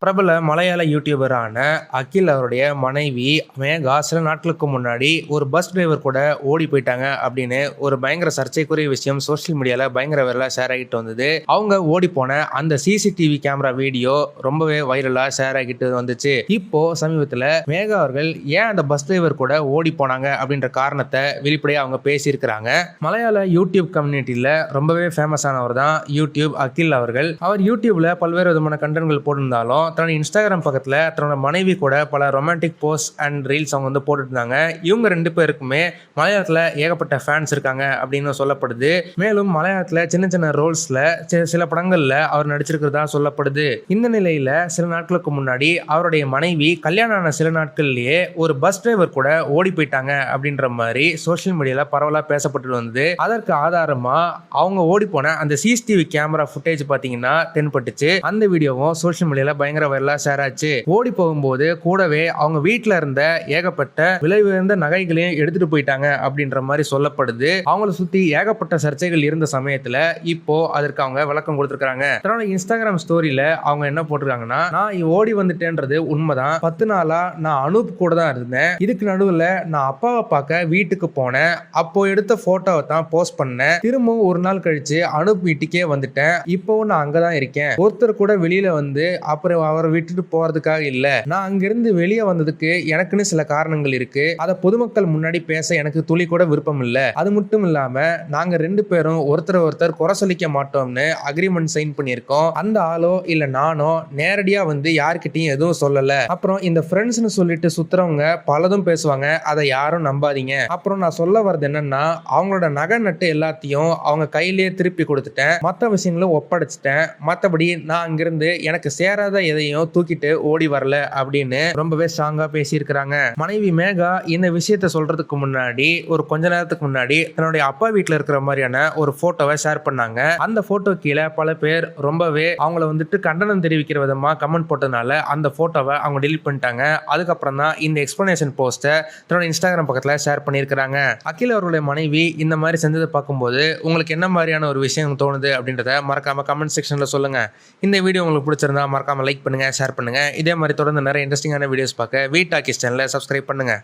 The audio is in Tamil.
பிரபல மலையாள யூடியூபரான அகில் அவருடைய மனைவி மேகா சில நாட்களுக்கு முன்னாடி ஒரு பஸ் டிரைவர் கூட ஓடி போயிட்டாங்க அப்படின்னு ஒரு பயங்கர சர்ச்சைக்குரிய விஷயம் சோசியல் மீடியால பயங்கர வைரலா ஷேர் ஆகிட்டு வந்தது. அவங்க ஓடி போன அந்த சிசிடிவி கேமரா வீடியோ ரொம்பவே வைரலா ஷேர் ஆகிட்டு வந்துச்சு. இப்போ சமீபத்துல மேகா அவர்கள் ஏன் அந்த பஸ் டிரைவர் கூட ஓடி போனாங்க அப்படின்ற காரணத்தை வெளிப்படையா அவங்க பேசியிருக்கிறாங்க. மலையாள யூடியூப் கம்யூனிட்டியில ரொம்பவே ஃபேமஸ் ஆனவர் தான் யூடியூப் அகில் அவர்கள். அவர் யூடியூப்ல பல்வேறு விதமான கண்டென்ட்கள் போட்டிருந்தாலும் தன்னோட இன்ஸ்டாகிராம் பக்கத்துல தன்னோட மனைவி கூட பல ரொமான்டிக் போஸ்ட் அண்ட் ரீல்ஸ் அவங்க வந்து போட்டுட்டு இருந்தாங்க. இவங்க ரெண்டு பேருக்குமே மலையாளத்துல ஏகப்பட்ட ஃபேன்ஸ் இருக்காங்க அப்படின்னு சொல்லப்படுது. மேலும் மலையாளத்துல சின்ன சின்ன ரோல்ஸ்ல சில படங்கள்ல அவர் நடிச்சிருக்கிறதா சொல்லப்படுது. இந்த நிலையில சில நாட்களுக்கு முன்னாடி அவருடைய மனைவி கல்யாணம் ஆன சில நாட்கள்லயே ஒரு பஸ் டிரைவர் கூட ஓடி போயிட்டாங்க அப்படின்ற மாதிரி சோசியல் மீடியால பரவலா பேசப்பட்டு வந்தது. அதற்கு ஆதாரமா அவங்க ஓடி போன அந்த சிசிடிவி கேமரா ஃபுட்டேஜ் பாத்தீங்கன்னா தென்பட்டுச்சு. அந்த வீடியோவும் சோசியல் மீடியால பயங்கர வைரலா ஷேர் ஆச்சு. ஓடி போகும்போது கூடவே அவங்க வீட்டுல இருந்த ஏகப்பட்ட விலை உயர்ந்த நகைகளையும் எடுத்துட்டு போயிட்டாங்க அப்படின்ற மாதிரி சொல்லப்படுது. அவங்கள சுத்தி ஏகப்பட்ட சர்ச்சைகள் இருந்த சமயத்துல இப்போ அதற்கு அவங்க விளக்கம் கொடுத்திருக்காங்க. தன்னோட இன்ஸ்டாகிராம் ஸ்டோரியில அவங்க என்ன போட்டிருக்காங்கன்னா, நான் ஓடி வந்துட்டேன்றது உண்மைதான். 10 நாளா நான் அனூப் கூட தான் இருந்தேன். இதுக்கு நடுவுல நான் அப்பாவை பார்க்க வீட்டுக்கு போனேன். அப்போ எடுத்த போட்டோவை தான் போஸ்ட் பண்ணேன். திரும்பவும் ஒரு நாள் கழிச்சு அனூப் வீட்டுக்கே வந்துட்டேன். இப்போ நான் அங்கதான் இருக்கேன். ஒருத்தர் கூட வெளியில வந்து அப்புறம் அவரை விட்டுட்டு போறதுக்காக இல்ல. நான் அங்கிருந்து வெளியே வந்ததுக்கு எனக்குன்னு சில காரணங்கள் இருக்கு. அதை பொதுமக்கள் முன்னாடி பேச எனக்கு துளி கூட விருப்பம் இல்ல. அது மட்டும் இல்லாம நாங்க ரெண்டு பேரும் ஒருத்தர் குறை சொல்லிக்க மாட்டோம்னு அக்ரிமெண்ட் சைன் பண்ணியிருக்கோம். அந்த ஆளோ இல்ல நானோ நேரடியா வந்து யார்கிட்டயும் எதுவும் சொல்லல. அப்புறம் இந்த ஃப்ரெண்ட்ஸ்னு சொல்லிட்டு சுத்துறவங்க பலதும் பேசுவாங்க. அதை யாரும் நம்பாதீங்க. அப்புறம் நான் சொல்ல வர்றது என்னன்னா, அவங்களோட நகை நட்டு எல்லாத்தையும் அவங்க கையிலேயே திருப்பி கொடுத்துட்டேன். மற்ற விஷயங்களும் ஒப்படைச்சிட்டேன். மற்றபடி நான் அங்கிருந்து எனக்கு சேராத எதையும் தூக்கிட்டு ஓடி வரல அப்படின்னு ரொம்பவே ஸ்ட்ராங்கா பேசியிருக்கிறாங்க. மனைவி மேகா இந்த விஷயத்த சொல்றதுக்கு முன்னாடி ஒரு கொஞ்ச நேரத்துக்கு முன்னாடி தன்னுடைய அப்பா வீட்டுல இருக்கிற மாதிரியான ஒரு போட்டோவை ஷேர் பண்ணாங்க. அந்த போட்டோ கீழே பல பேர் ரொம்பவே அவங்கள வந்துட்டு கண்டனம் தெரிவிக்கிற விதமா கமெண்ட் போட்டதுனால அந்த போட்டோவை அவங்க டெலிட் பண்ணிட்டாங்க. அதுக்கப்புறம் தான் இந்த எக்ஸ்பிளனேஷன் போஸ்ட்டை தன்னோட இன்ஸ்டாகிராம் பக்கத்துல ஷேர் பண்ணியிருக்கிறாங்க. அகில் அவர்களுடைய மனைவி இந்த மாதிரி செஞ்சதை பார்க்கும்போது உங்களுக்கு என்ன மாதிரியான ஒரு விஷயம் தோணுது அப்படின்றத மறக்காம கமெண்ட் செக்ஷன்ல சொல்லுங்க. இந்த வீடியோ உங்களுக்கு பிடிச்சிருந்தா மறக்காம லைக் பண்ணுங்க, ஷேர் பண்ணுங்க. இதே மாதிரி தொடர்ந்து நிறைய இன்ட்ரெஸ்டிங்கான வீடியோஸ் பார்க்க வீ டாக்கீஸ் சேனலை சப்ஸ்கிரைப் பண்ணுங்க.